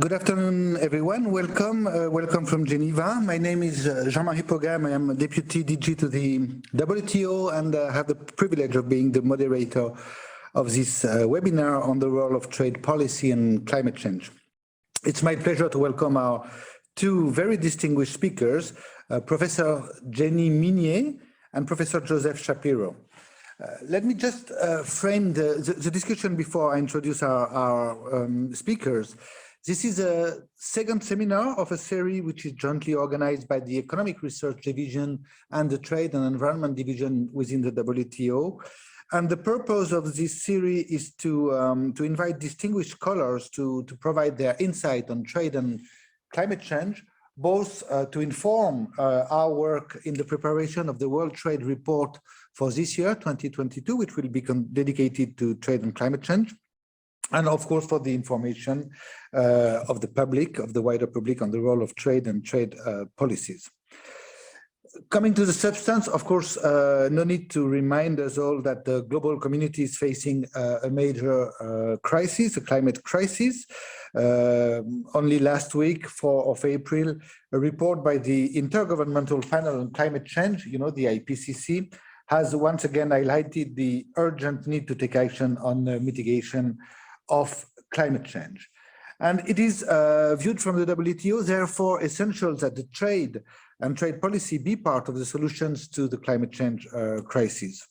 Good afternoon, everyone. Welcome. Welcome from Geneva. My name is Jean-Marie Pogam. I am Deputy DG to the WTO and have the privilege of being the moderator of this webinar on the role of trade policy and climate change. It's my pleasure to welcome our two very distinguished speakers, Professor Jenny Minie and Professor Joseph Shapiro. Let me just frame the discussion before I introduce our speakers. This is a second seminar of a series which is jointly organized by the Economic Research Division and the Trade and Environment Division within the WTO. And the purpose of this series is to invite distinguished scholars to provide their insight on trade and climate change, both to inform our work in the preparation of the World Trade Report for this year, 2022, which will be dedicated to trade and climate change, and of course for the information of the public, of the wider public, on the role of trade and trade policies. Coming to the substance, of course, no need to remind us all that the global community is facing a major crisis, a climate crisis. Only last week, 4th of April, a report by the Intergovernmental Panel on Climate Change, the IPCC, has once again highlighted the urgent need to take action on the mitigation of climate change. And it is viewed from the WTO, therefore, essential that the trade and trade policy be part of the solutions to the climate change crisis.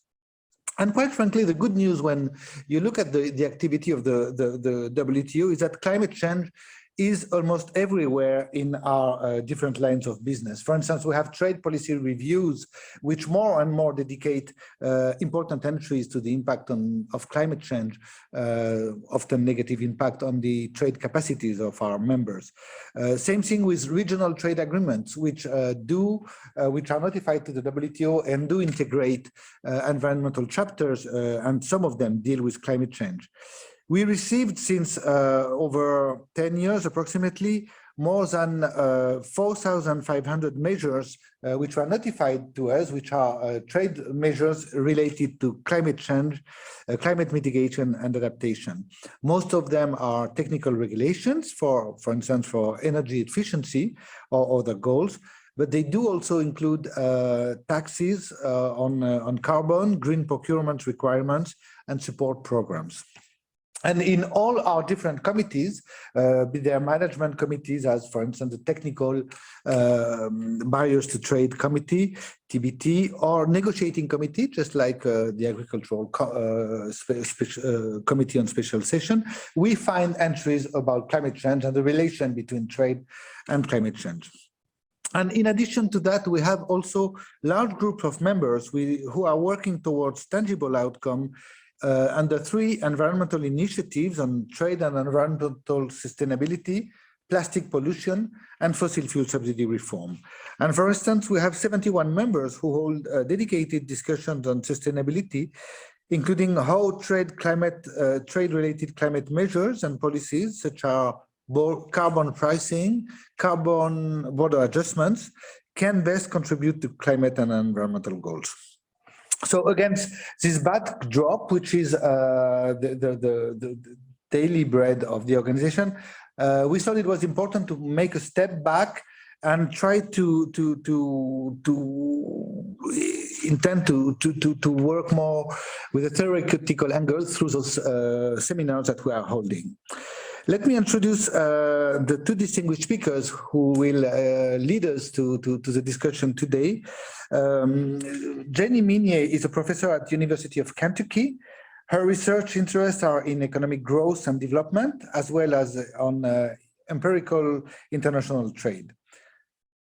And quite frankly, the good news when you look at the activity of the WTO is that climate change is almost everywhere in our different lines of business. For instance, we have trade policy reviews, which more and more dedicate important entries to the impact of climate change, often negative impact on the trade capacities of our members. Same thing with regional trade agreements, which are notified to the WTO and do integrate environmental chapters, and some of them deal with climate change. We received since over 10 years approximately more than 4,500 measures which were notified to us, which are trade measures related to climate change, climate mitigation and adaptation. Most of them are technical regulations, for instance, for energy efficiency or other goals, but they do also include taxes on carbon, green procurement requirements and support programs. And in all our different committees, be there management committees, as for instance, the Technical Barriers to Trade Committee, TBT, or negotiating committee, just like the Agricultural Committee on Special Session, we find entries about climate change and the relation between trade and climate change. And in addition to that, we have also large groups of members who are working towards tangible outcome under 3 environmental initiatives on trade and environmental sustainability, plastic pollution, and fossil fuel subsidy reform. And for instance, we have 71 members who hold dedicated discussions on sustainability, including how trade-related climate measures and policies, such as carbon pricing, carbon border adjustments, can best contribute to climate and environmental goals. So against this backdrop, which is the daily bread of the organization, we thought it was important to make a step back and try to work more with a theoretical angle through those seminars that we are holding. Let me introduce the 2 distinguished speakers who will lead us to the discussion today. Jenny Minie is a professor at the University of Kentucky. Her research interests are in economic growth and development, as well as on empirical international trade.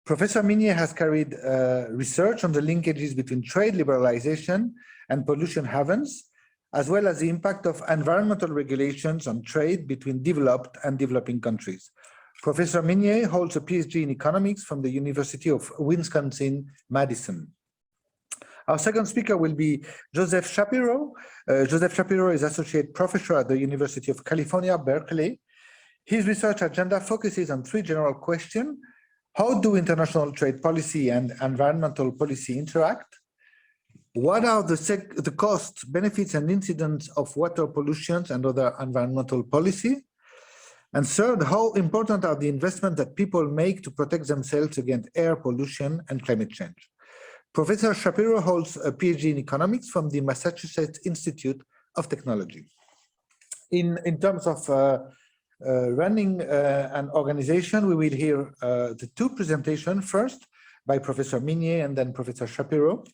Professor Minie has carried research on the linkages between trade liberalization and pollution havens, as well as the impact of environmental regulations on trade between developed and developing countries. Professor Minie holds a PhD in economics from the University of Wisconsin-Madison. Our second speaker will be Joseph Shapiro. Joseph Shapiro is associate professor at the University of California, Berkeley. His research agenda focuses on 3 general questions. How do international trade policy and environmental policy interact? What are the costs, benefits, and incidents of water pollution and other environmental policy? And third, how important are the investments that people make to protect themselves against air pollution and climate change? Professor Shapiro holds a PhD in economics from the Massachusetts Institute of Technology. In terms of running an organization, we will hear the two presentations, first by Professor Minie and then Professor Shapiro.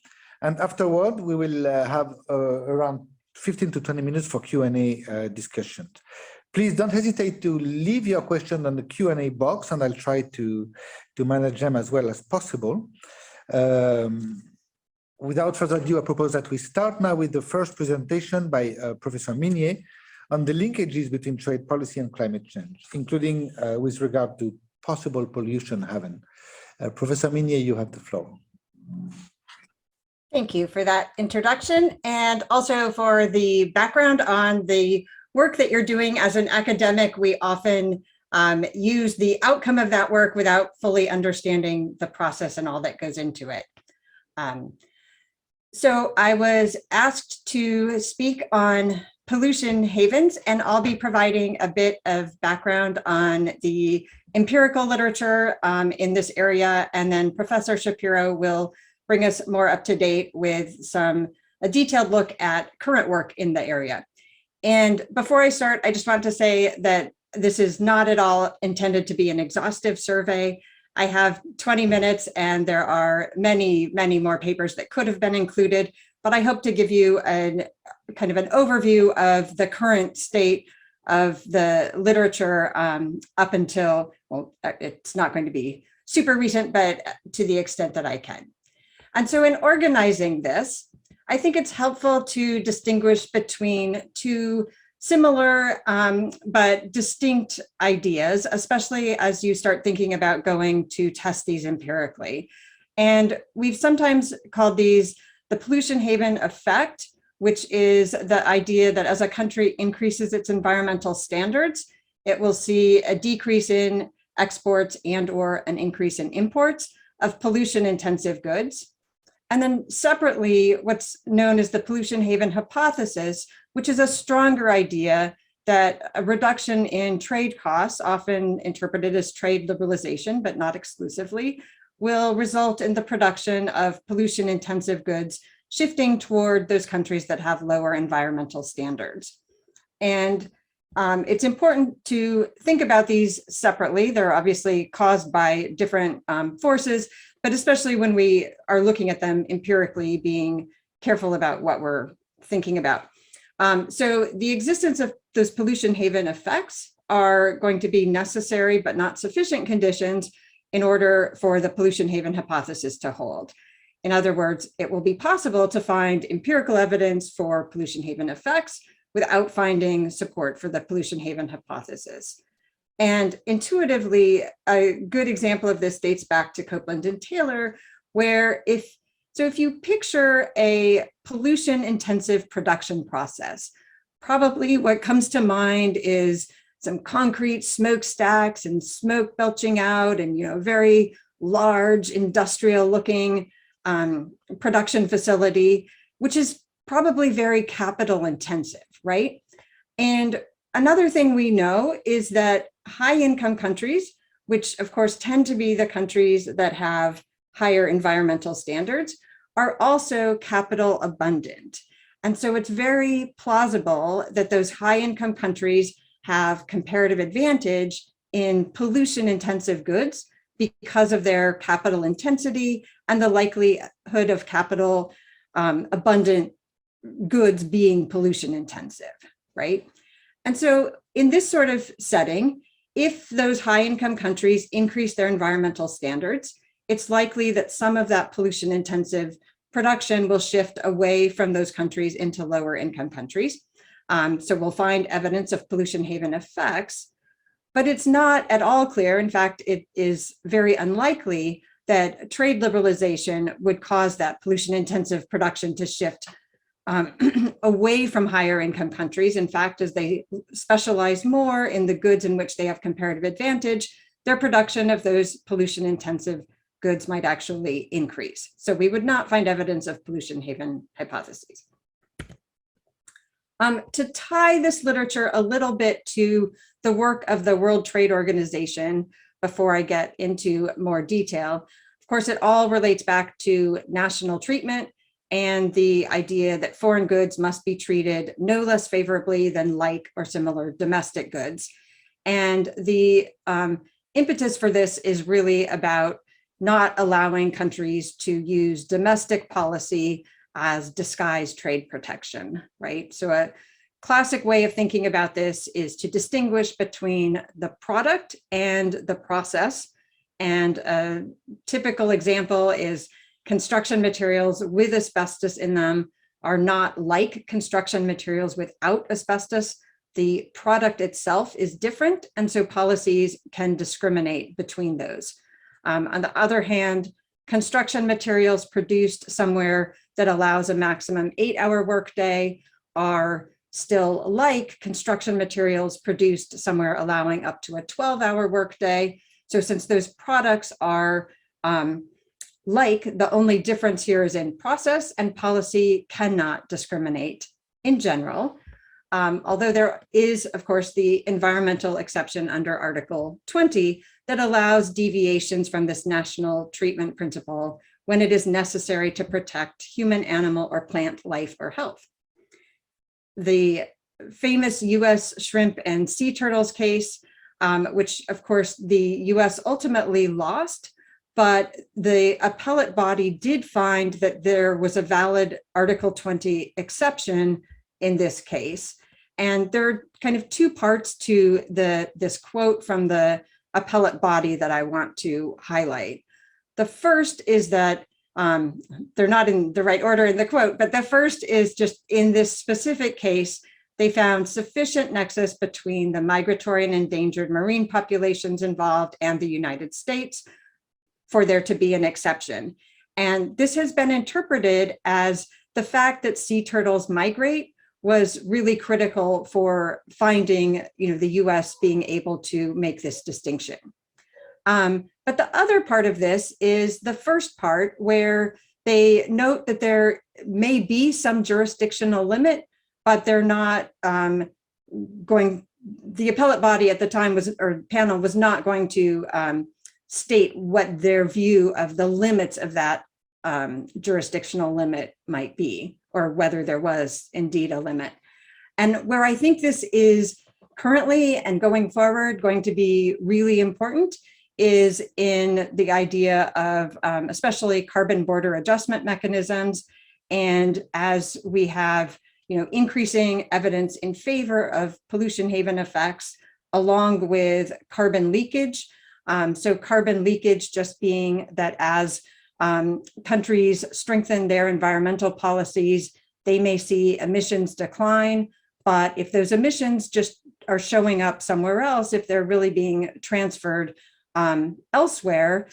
And afterward, we will have around 15 to 20 minutes for Q&A discussion. Please don't hesitate to leave your question on the Q&A box, and I'll try to manage them as well as possible. Without further ado, I propose that we start now with the first presentation by Professor Minie on the linkages between trade policy and climate change, including with regard to possible pollution haven. Professor Minie, you have the floor. Thank you for that introduction, and also for the background on the work that you're doing as an academic. We often use the outcome of that work without fully understanding the process and all that goes into it. So I was asked to speak on pollution havens, and I'll be providing a bit of background on the empirical literature in this area, and then Professor Shapiro will bring us more up to date with a detailed look at current work in the area. And before I start, I just want to say that this is not at all intended to be an exhaustive survey. I have 20 minutes and there are many, many more papers that could have been included, but I hope to give you kind of an overview of the current state of the literature up until, well, it's not going to be super recent, but to the extent that I can. And so in organizing this, I think it's helpful to distinguish between two similar but distinct ideas, especially as you start thinking about going to test these empirically. And we've sometimes called these the pollution haven effect, which is the idea that as a country increases its environmental standards, it will see a decrease in exports and/or an increase in imports of pollution-intensive goods. And then separately, what's known as the pollution haven hypothesis, which is a stronger idea that a reduction in trade costs, often interpreted as trade liberalization, but not exclusively, will result in the production of pollution-intensive goods shifting toward those countries that have lower environmental standards. And it's important to think about these separately. They're obviously caused by different forces, but especially when we are looking at them empirically, being careful about what we're thinking about. So the existence of those pollution haven effects are going to be necessary but not sufficient conditions in order for the pollution haven hypothesis to hold. In other words, it will be possible to find empirical evidence for pollution haven effects without finding support for the pollution haven hypothesis. And intuitively, a good example of this dates back to Copeland and Taylor, where if you picture a pollution-intensive production process, probably what comes to mind is some concrete smokestacks and smoke belching out and very large industrial-looking production facility, which is probably very capital-intensive, right? And another thing we know is that high-income countries, which of course tend to be the countries that have higher environmental standards, are also capital abundant. And so it's very plausible that those high-income countries have comparative advantage in pollution-intensive goods because of their capital intensity and the likelihood of capital abundant goods being pollution-intensive, right? And so in this sort of setting, if those high-income countries increase their environmental standards, it's likely that some of that pollution-intensive production will shift away from those countries into lower-income countries. So we'll find evidence of pollution haven effects, but it's not at all clear. In fact, it is very unlikely that trade liberalization would cause that pollution-intensive production to shift away from higher income countries. In fact, as they specialize more in the goods in which they have comparative advantage, their production of those pollution intensive goods might actually increase. So we would not find evidence of pollution haven hypotheses. To tie this literature a little bit to the work of the World Trade Organization, before I get into more detail, of course, it all relates back to national treatment and the idea that foreign goods must be treated no less favorably than like or similar domestic goods. And the impetus for this is really about not allowing countries to use domestic policy as disguised trade protection, right? So a classic way of thinking about this is to distinguish between the product and the process. And a typical example is construction materials with asbestos in them are not like construction materials without asbestos. The product itself is different, and so policies can discriminate between those. On the other hand, construction materials produced somewhere that allows a maximum 8-hour workday are still like construction materials produced somewhere allowing up to a 12-hour workday. So since those products are like, the only difference here is in process, and policy cannot discriminate in general. Although there is, of course, the environmental exception under Article 20 that allows deviations from this national treatment principle when it is necessary to protect human, animal, or plant life or health. The famous US shrimp and sea turtles case, which of course the US ultimately lost, but the appellate body did find that there was a valid Article 20 exception in this case. And there are kind of two parts to this quote from the appellate body that I want to highlight. The first is that they're not in the right order in the quote, but the first is just in this specific case, they found sufficient nexus between the migratory and endangered marine populations involved and the United States for there to be an exception. And this has been interpreted as the fact that sea turtles migrate was really critical for finding, the US being able to make this distinction. But the other part of this is the first part, where they note that there may be some jurisdictional limit, but they're not the appellate body at the time panel was not going to state what their view of the limits of that jurisdictional limit might be, or whether there was indeed a limit. And where I think this is currently and going forward going to be really important is in the idea of especially carbon border adjustment mechanisms. And as we have increasing evidence in favor of pollution haven effects, along with carbon leakage. So carbon leakage just being that as countries strengthen their environmental policies, they may see emissions decline. But if those emissions just are showing up somewhere else, if they're really being transferred elsewhere,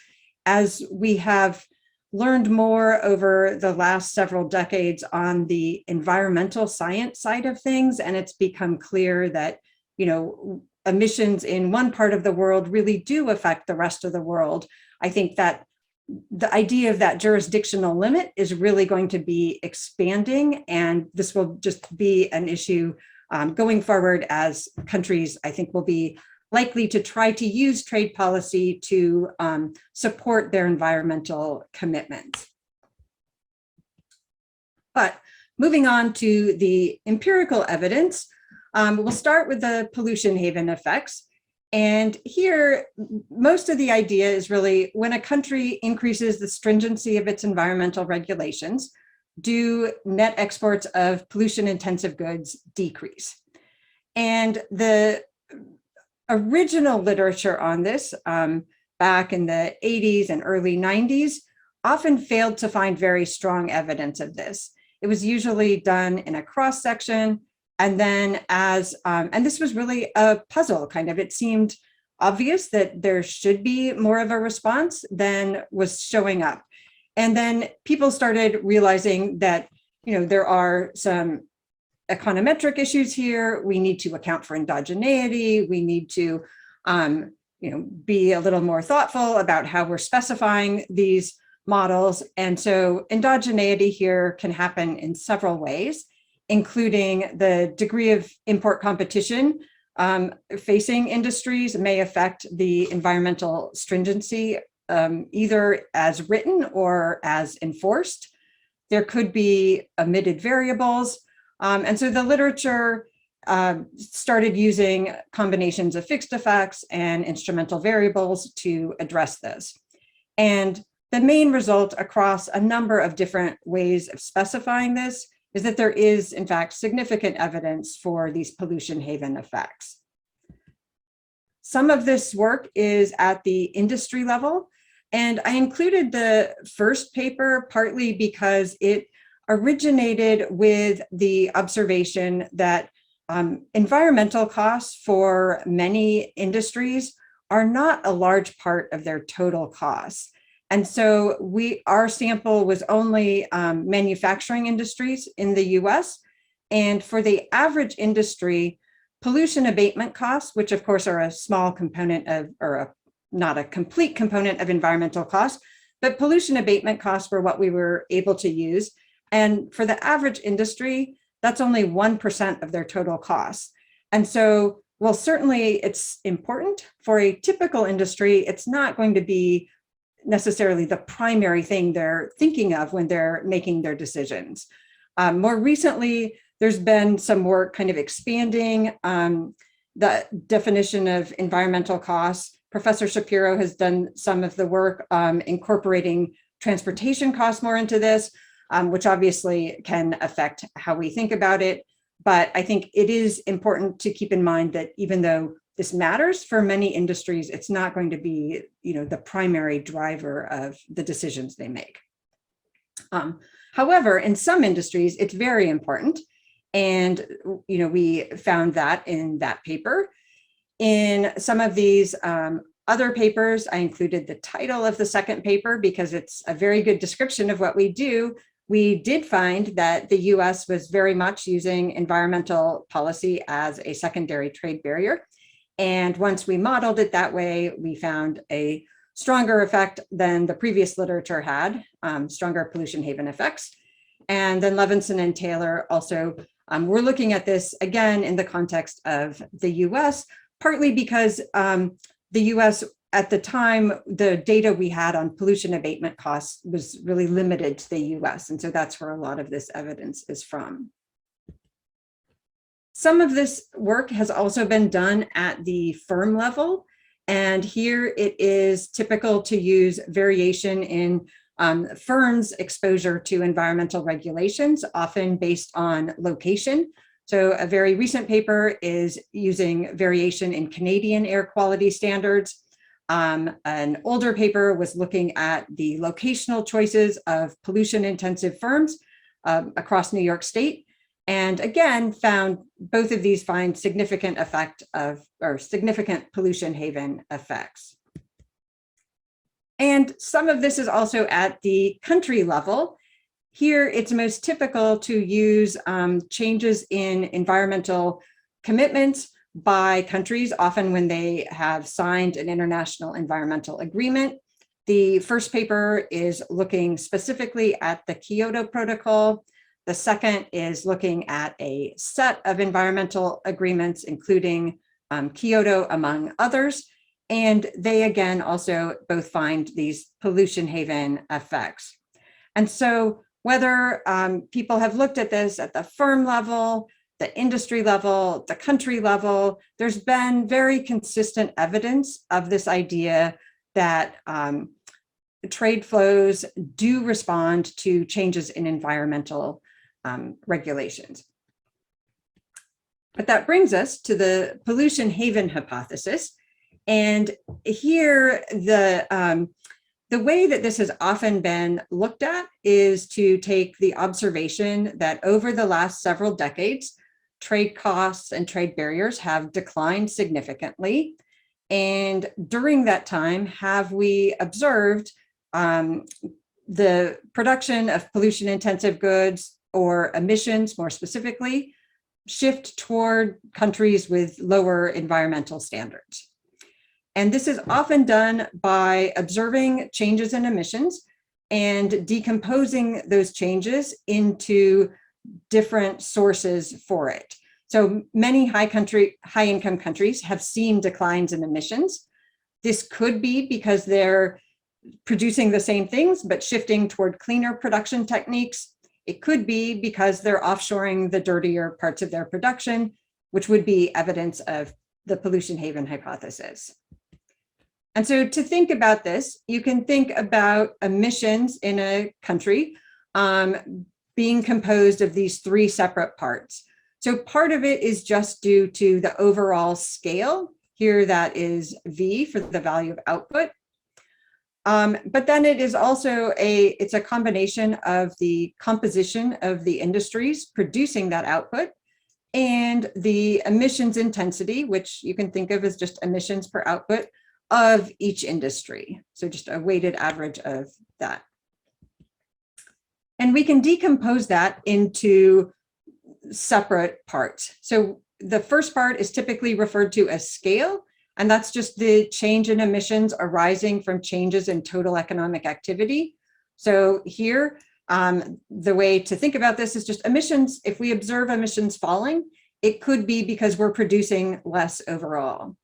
as we have learned more over the last several decades on the environmental science side of things, and it's become clear that, emissions in one part of the world really do affect the rest of the world. I think that the idea of that jurisdictional limit is really going to be expanding, and this will just be an issue going forward as countries, I think, will be likely to try to use trade policy to support their environmental commitments. But moving on to the empirical evidence, we'll start with the pollution haven effects. And here, most of the idea is really when a country increases the stringency of its environmental regulations, do net exports of pollution intensive goods decrease? And the original literature on this back in the 80s and early 90s often failed to find very strong evidence of this. It was usually done in a cross section. And then and this was really a puzzle kind of, it seemed obvious that there should be more of a response than was showing up. And then people started realizing that, there are some econometric issues here. We need to account for endogeneity. We need to, be a little more thoughtful about how we're specifying these models. And so endogeneity here can happen in several ways. including the degree of import competition facing industries may affect the environmental stringency, either as written or as enforced. There could be omitted variables. And so the literature started using combinations of fixed effects and instrumental variables to address this. And the main result across a number of different ways of specifying this is that there is, in fact, significant evidence for these pollution haven effects. Some of this work is at the industry level, and I included the first paper partly because it originated with the observation that environmental costs for many industries are not a large part of their total costs. And so our sample was only manufacturing industries in the US. And for the average industry, pollution abatement costs, which of course are a small component of, not a complete component of environmental costs, but pollution abatement costs were what we were able to use. And for the average industry, that's only 1% of their total costs. And so, well, certainly it's important. For a typical industry, it's not going to be necessarily the primary thing they're thinking of when they're making their decisions. More recently, there's been some work kind of expanding the definition of environmental costs. Professor Shapiro has done some of the work incorporating transportation costs more into this, which obviously can affect how we think about it. But I think it is important to keep in mind that even though this matters for many industries, it's not going to be, the primary driver of the decisions they make. However, in some industries, it's very important. And, we found that in that paper. In some of these other papers, I included the title of the second paper because it's a very good description of what we do. We did find that the US was very much using environmental policy as a secondary trade barrier. And once we modeled it that way, we found a stronger effect than the previous literature had, stronger pollution haven effects. And then Levinson and Taylor also were looking at this again in the context of the US, partly because the US at the time, the data we had on pollution abatement costs was really limited to the US. And so that's where a lot of this evidence is from. Some of this work has also been done at the firm level. And here it is typical to use variation in firms' exposure to environmental regulations, often based on location. So a very recent paper is using variation in Canadian air quality standards. An older paper was looking at the locational choices of pollution-intensive firms across New York State. And again, found both of these find significant effect of, or significant pollution haven effects. And some of this is also at the country level. Here, it's most typical to use changes in environmental commitments by countries, often when they have signed an international environmental agreement. The first paper is looking specifically at the Kyoto Protocol. The second is looking at a set of environmental agreements, including Kyoto, among others. And they, again, also both find these pollution haven effects. And so whether people have looked at this at the firm level, the industry level, the country level, there's been very consistent evidence of this idea that trade flows do respond to changes in environmental regulations. But that brings us to the pollution haven hypothesis. And here, the way that this has often been looked at is to take the observation that over the last several decades, trade costs and trade barriers have declined significantly. And during that time, have we observed the production of pollution-intensive goods or emissions, more specifically, shift toward countries with lower environmental standards? And this is often done by observing changes in emissions and decomposing those changes into different sources for it. So many high-income countries have seen declines in emissions. This could be because they're producing the same things, but shifting toward cleaner production techniques. It could be because they're offshoring the dirtier parts of their production, which would be evidence of the pollution haven hypothesis. And so to think about this, you can think about emissions in a country being composed of these three separate parts. So part of it is just due to the overall scale. Here that is V for the value of output. But then it is also it's a combination of the composition of the industries producing that output and the emissions intensity, which you can think of as just emissions per output of each industry. So just a weighted average of that. And we can decompose that into separate parts. So the first part is typically referred to as scale, and that's just the change in emissions arising from changes in total economic activity. So here, the way to think about this is just emissions. If we observe emissions falling, it could be because we're producing less overall.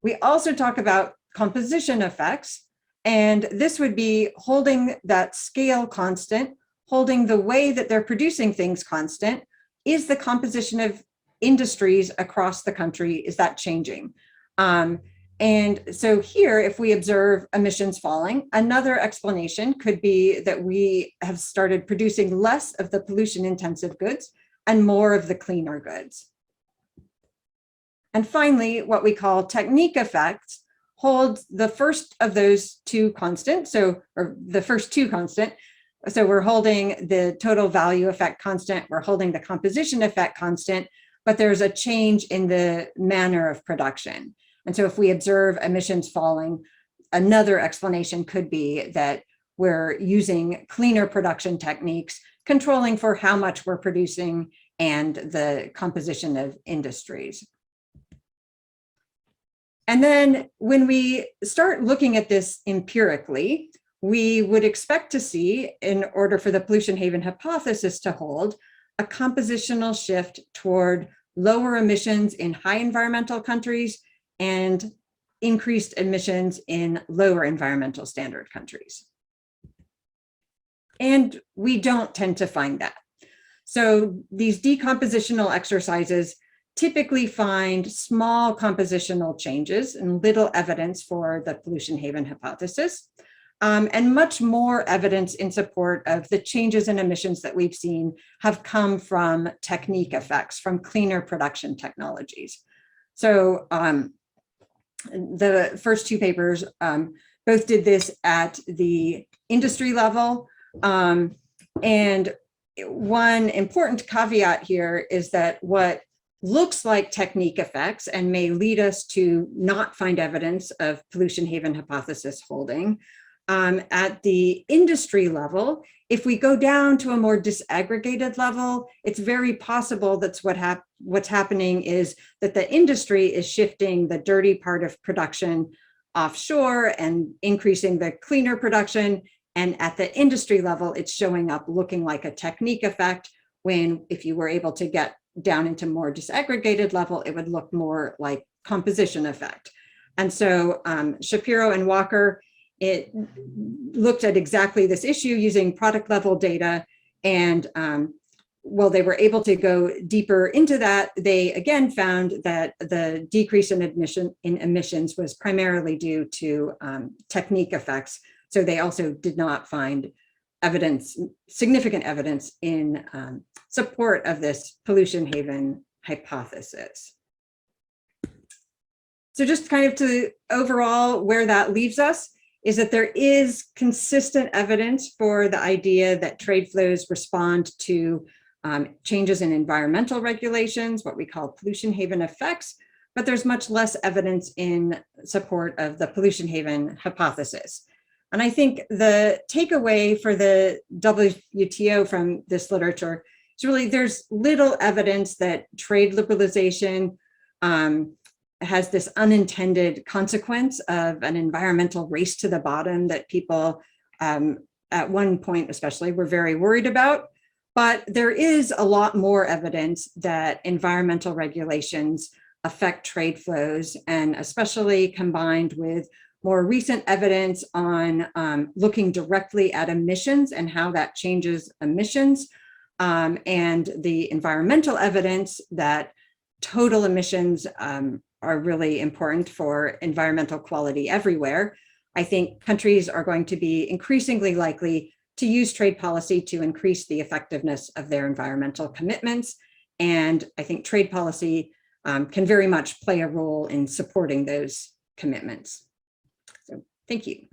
We also talk about composition effects, and this would be holding that scale constant, holding the way that they're producing things constant. Is the composition of industries across the country, is that changing? And so here, if we observe emissions falling, another explanation could be that we have started producing less of the pollution intensive goods and more of the cleaner goods. And finally, what we call technique effects hold the first of those two constant, or the first two constant. So we're holding the total value effect constant, we're holding the composition effect constant, but there's a change in the manner of production. And so if we observe emissions falling, another explanation could be that we're using cleaner production techniques, controlling for how much we're producing and the composition of industries. And then when we start looking at this empirically, we would expect to see, in order for the pollution haven hypothesis to hold, a compositional shift toward lower emissions in high environmental countries and increased emissions in lower environmental standard countries. And we don't tend to find that. So these decompositional exercises typically find small compositional changes and little evidence for the pollution haven hypothesis, and much more evidence in support of the changes in emissions that we've seen have come from technique effects, from cleaner production technologies. So the first two papers both did this at the industry level. And one important caveat here is that what looks like technique effects and may lead us to not find evidence of pollution haven hypothesis holding, at the industry level, if we go down to a more disaggregated level, it's very possible that's what's happening is that the industry is shifting the dirty part of production offshore and increasing the cleaner production. And at the industry level, it's showing up looking like a technique effect, when if you were able to get down into more disaggregated level, it would look more like composition effect. And so Shapiro and Walker, it looked at exactly this issue using product level data. And while they were able to go deeper into that, they again found that the decrease in emissions was primarily due to technique effects. So they also did not find significant evidence in support of this pollution haven hypothesis. So just kind of to overall where that leaves us is that there is consistent evidence for the idea that trade flows respond to changes in environmental regulations, what we call pollution haven effects, but there's much less evidence in support of the pollution haven hypothesis. And I think the takeaway for the WTO from this literature is really there's little evidence that trade liberalization has this unintended consequence of an environmental race to the bottom that people at one point especially were very worried about. But there is a lot more evidence that environmental regulations affect trade flows, and especially combined with more recent evidence on looking directly at emissions and how that changes emissions, and the environmental evidence that total emissions are really important for environmental quality everywhere. I think countries are going to be increasingly likely to use trade policy to increase the effectiveness of their environmental commitments. And I think trade policy can very much play a role in supporting those commitments. So thank you.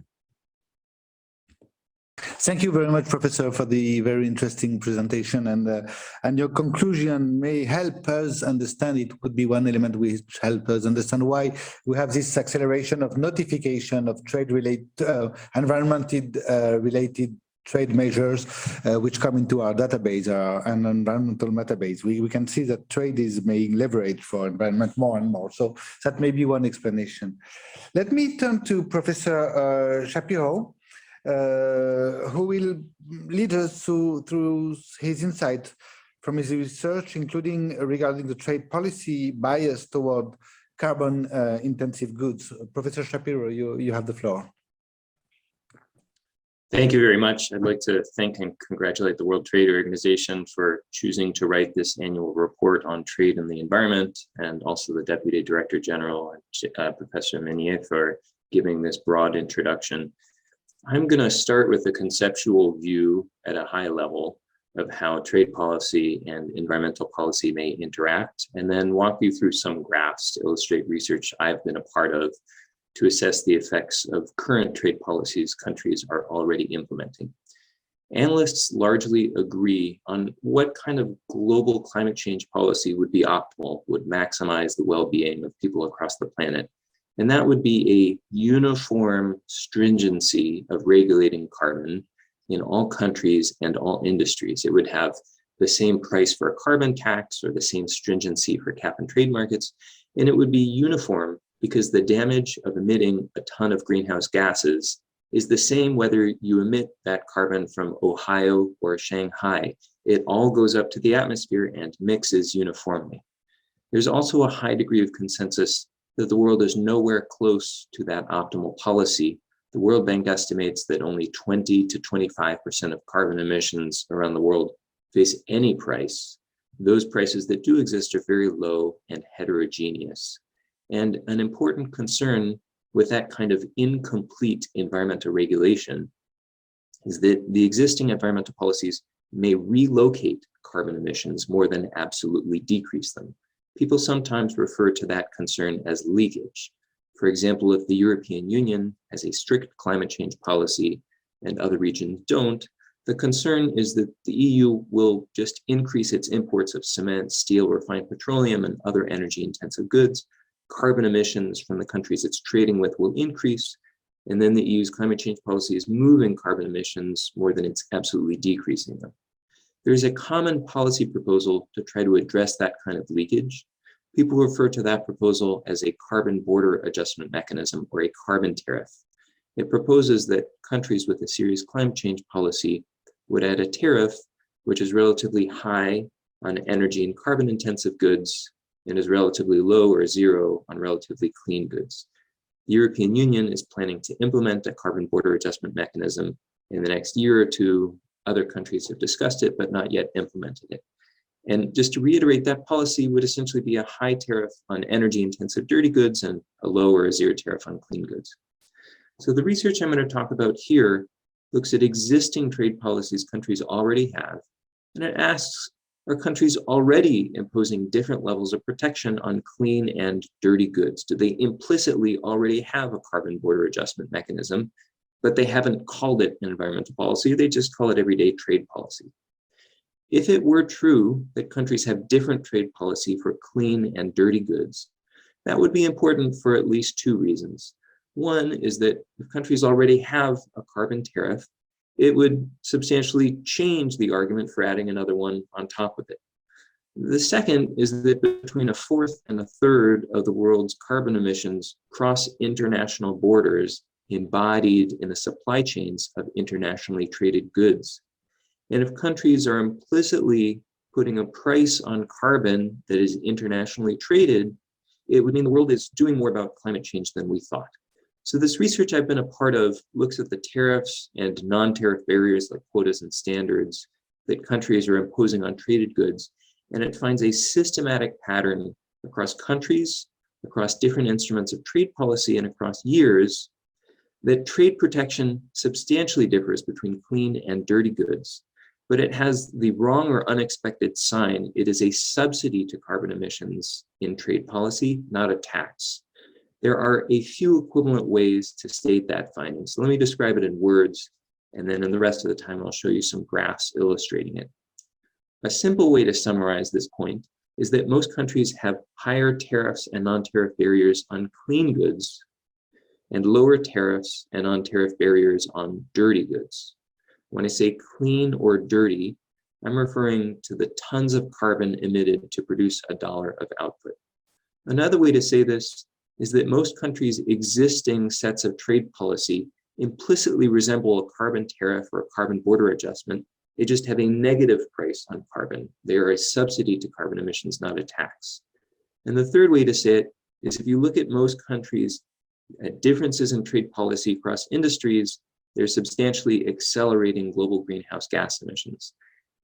Thank you very much, Professor, for the very interesting presentation, and your conclusion may help us understand. It could be one element which help us understand why we have this acceleration of notification of trade-related, environmental-related trade measures which come into our database, our environmental database. We can see that trade is being leveraged for environment more and more. So that may be one explanation. Let me turn to Professor Shapiro, who will lead us through his insight from his research, including regarding the trade policy bias toward carbon intensive goods. Professor Shapiro, you have the floor. Thank you very much. I'd like to thank and congratulate the World Trade Organization for choosing to write this annual report on trade and the environment, and also the Deputy Director General, Professor Minie, for giving this broad introduction. I'm going to start with a conceptual view at a high level of how trade policy and environmental policy may interact, and then walk you through some graphs to illustrate research I've been a part of to assess the effects of current trade policies countries are already implementing. Analysts largely agree on what kind of global climate change policy would be optimal, would maximize the well-being of people across the planet. And that would be a uniform stringency of regulating carbon in all countries and all industries. It would have the same price for a carbon tax or the same stringency for cap and trade markets. And it would be uniform because the damage of emitting a ton of greenhouse gases is the same whether you emit that carbon from Ohio or Shanghai. It all goes up to the atmosphere and mixes uniformly. There's also a high degree of consensus that the world is nowhere close to that optimal policy. The World Bank estimates that only 20 to 25% of carbon emissions around the world face any price. Those prices that do exist are very low and heterogeneous. And an important concern with that kind of incomplete environmental regulation is that the existing environmental policies may relocate carbon emissions more than absolutely decrease them. People sometimes refer to that concern as leakage. For example, if the European Union has a strict climate change policy and other regions don't, the concern is that the EU will just increase its imports of cement, steel, refined petroleum, and other energy-intensive goods. Carbon emissions from the countries it's trading with will increase, and then the EU's climate change policy is moving carbon emissions more than it's absolutely decreasing them. There's a common policy proposal to try to address that kind of leakage. People refer to that proposal as a carbon border adjustment mechanism, or a carbon tariff. It proposes that countries with a serious climate change policy would add a tariff which is relatively high on energy and carbon intensive goods and is relatively low or zero on relatively clean goods. The European Union is planning to implement a carbon border adjustment mechanism in the next year or two. Other countries have discussed it, but not yet implemented it. And just to reiterate, that policy would essentially be a high tariff on energy intensive dirty goods and a low or a zero tariff on clean goods. So the research I'm going to talk about here looks at existing trade policies countries already have, and it asks, are countries already imposing different levels of protection on clean and dirty goods? Do they implicitly already have a carbon border adjustment mechanism, but they haven't called it an environmental policy? They just call it everyday trade policy. If it were true that countries have different trade policy for clean and dirty goods, that would be important for at least two reasons. One is that if countries already have a carbon tariff, it would substantially change the argument for adding another one on top of it. The second is that between a fourth and a third of the world's carbon emissions cross international borders embodied in the supply chains of internationally traded goods. And if countries are implicitly putting a price on carbon that is internationally traded, it would mean the world is doing more about climate change than we thought. So this research I've been a part of looks at the tariffs and non-tariff barriers like quotas and standards that countries are imposing on traded goods, and it finds a systematic pattern across countries, across different instruments of trade policy, and across years that trade protection substantially differs between clean and dirty goods, but it has the wrong or unexpected sign. It is a subsidy to carbon emissions in trade policy, not a tax. There are a few equivalent ways to state that finding. So let me describe it in words, and then in the rest of the time, I'll show you some graphs illustrating it. A simple way to summarize this point is that most countries have higher tariffs and non-tariff barriers on clean goods and lower tariffs and non-tariff barriers on dirty goods. When I say clean or dirty, I'm referring to the tons of carbon emitted to produce $1 of output. Another way to say this is that most countries' existing sets of trade policy implicitly resemble a carbon tariff or a carbon border adjustment. They just have a negative price on carbon. They are a subsidy to carbon emissions, not a tax. And the third way to say it is if you look at most countries' differences in trade policy across industries, they're substantially accelerating global greenhouse gas emissions.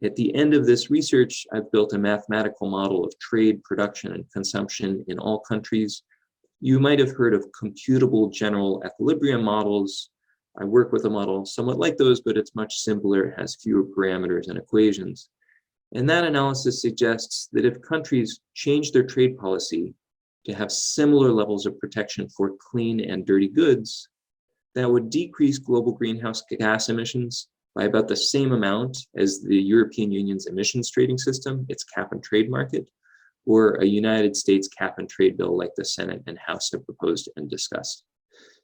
At the end of this research, I've built a mathematical model of trade, production, and consumption in all countries. You might have heard of computable general equilibrium models. I work with a model somewhat like those, but it's much simpler. It has fewer parameters and equations. And that analysis suggests that if countries change their trade policy to have similar levels of protection for clean and dirty goods, that would decrease global greenhouse gas emissions by about the same amount as the European Union's emissions trading system, its cap and trade market, or a United States cap and trade bill like the Senate and House have proposed and discussed.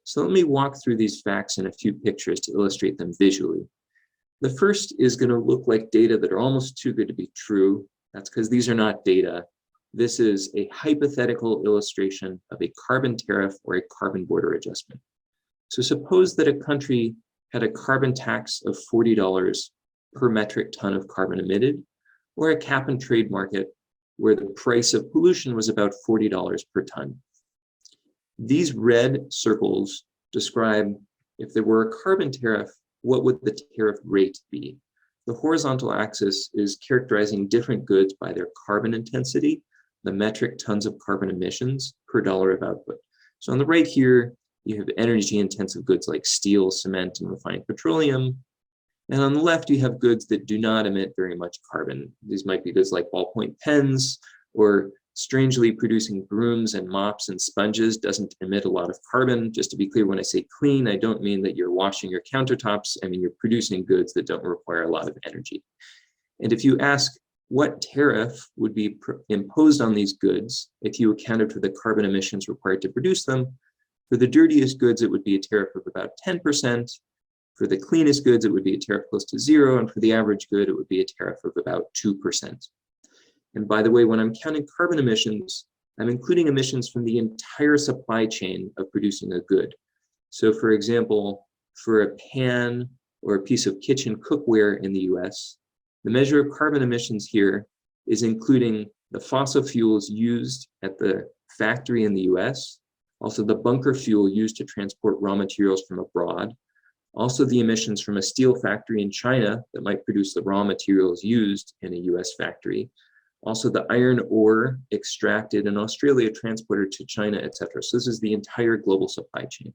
So let me walk through these facts in a few pictures to illustrate them visually. The first is going to look like data that are almost too good to be true. That's because these are not data. This is a hypothetical illustration of a carbon tariff or a carbon border adjustment. So suppose that a country had a carbon tax of $40 per metric ton of carbon emitted, or a cap and trade market where the price of pollution was about $40 per ton. These red circles describe if there were a carbon tariff, what would the tariff rate be? The horizontal axis is characterizing different goods by their carbon intensity, the metric tons of carbon emissions per dollar of output. So on the right here, you have energy intensive goods like steel, cement, and refined petroleum. And on the left, you have goods that do not emit very much carbon. These might be goods like ballpoint pens, or strangely producing brooms and mops and sponges doesn't emit a lot of carbon. Just to be clear, when I say clean, I don't mean that you're washing your countertops. I mean, you're producing goods that don't require a lot of energy. And if you ask what tariff would be imposed on these goods if you accounted for the carbon emissions required to produce them, for the dirtiest goods, it would be a tariff of about 10%. For the cleanest goods, it would be a tariff close to 0. And for the average good, it would be a tariff of about 2%. And by the way, when I'm counting carbon emissions, I'm including emissions from the entire supply chain of producing a good. So for example, for a pan or a piece of kitchen cookware in the US, the measure of carbon emissions here is including the fossil fuels used at the factory in the US, also the bunker fuel used to transport raw materials from abroad, also the emissions from a steel factory in China that might produce the raw materials used in a US factory, also the iron ore extracted in Australia, transported to China, etc. So this is the entire global supply chain.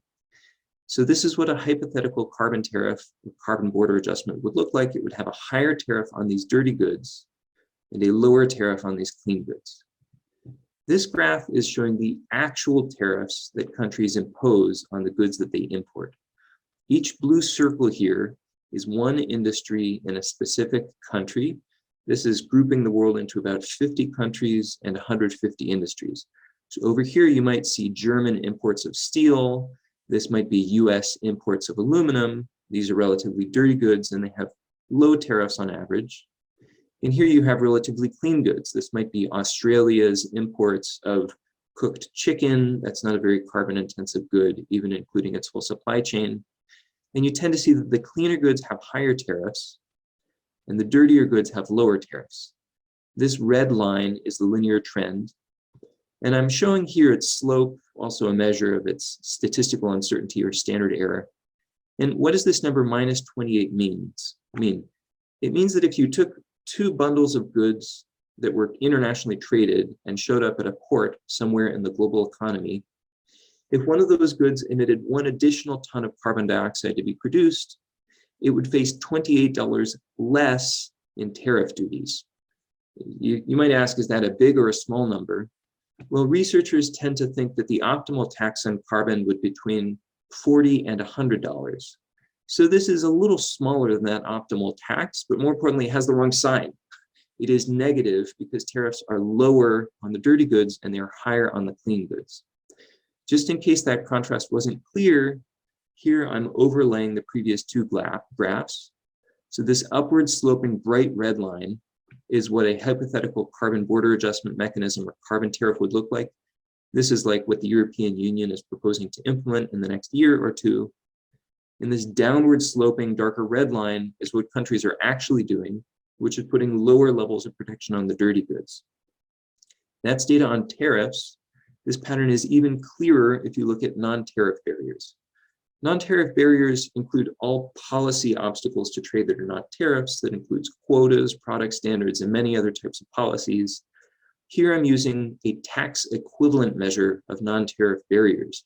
So this is what a hypothetical carbon tariff, carbon border adjustment would look like. It would have a higher tariff on these dirty goods and a lower tariff on these clean goods. This graph is showing the actual tariffs that countries impose on the goods that they import. Each blue circle here is one industry in a specific country. This is grouping the world into about 50 countries and 150 industries. So over here, you might see German imports of steel. This might be US imports of aluminum. These are relatively dirty goods and they have low tariffs on average. And here you have relatively clean goods. This might be Australia's imports of cooked chicken. That's not a very carbon intensive good, even including its whole supply chain. And you tend to see that the cleaner goods have higher tariffs. and the dirtier goods have lower tariffs. This red line is the linear trend. And I'm showing here its slope, also a measure of its statistical uncertainty or standard error. And what does this number minus 28 mean? It means that if you took two bundles of goods that were internationally traded and showed up at a port somewhere in the global economy, if one of those goods emitted 1 additional ton of carbon dioxide to be produced, it would face $28 less in tariff duties. You might ask, is that a big or a small number? Well, researchers tend to think that the optimal tax on carbon would be between $40 and $100. So this is a little smaller than that optimal tax, but more importantly, it has the wrong sign. It is negative because tariffs are lower on the dirty goods and they're higher on the clean goods. Just in case that contrast wasn't clear, here I'm overlaying the previous two graphs. So this upward sloping bright red line is what a hypothetical carbon border adjustment mechanism or carbon tariff would look like. This is like what the European Union is proposing to implement in the next year or two. And this downward sloping darker red line is what countries are actually doing, which is putting lower levels of protection on the dirty goods. That's data on tariffs. This pattern is even clearer if you look at non-tariff barriers. Non-tariff barriers include all policy obstacles to trade that are not tariffs. That includes quotas, product standards, and many other types of policies. Here I'm using a tax equivalent measure of non-tariff barriers.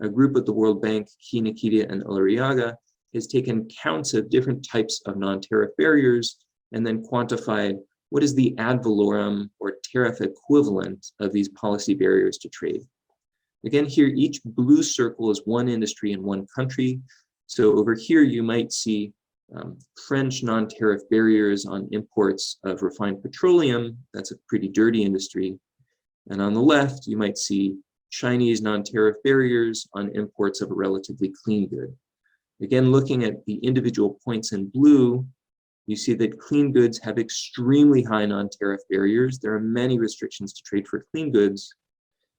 A group at the World Bank, Key, Nikita, and Ilariaga, has taken counts of different types of non-tariff barriers and then quantified what is the ad valorem or tariff equivalent of these policy barriers to trade. Again, here, each blue circle is one industry in one country. So over here, you might see French non-tariff barriers on imports of refined petroleum. That's a pretty dirty industry. And on the left, you might see Chinese non-tariff barriers on imports of a relatively clean good. Again, looking at the individual points in blue, you see that clean goods have extremely high non-tariff barriers. There are many restrictions to trade for clean goods,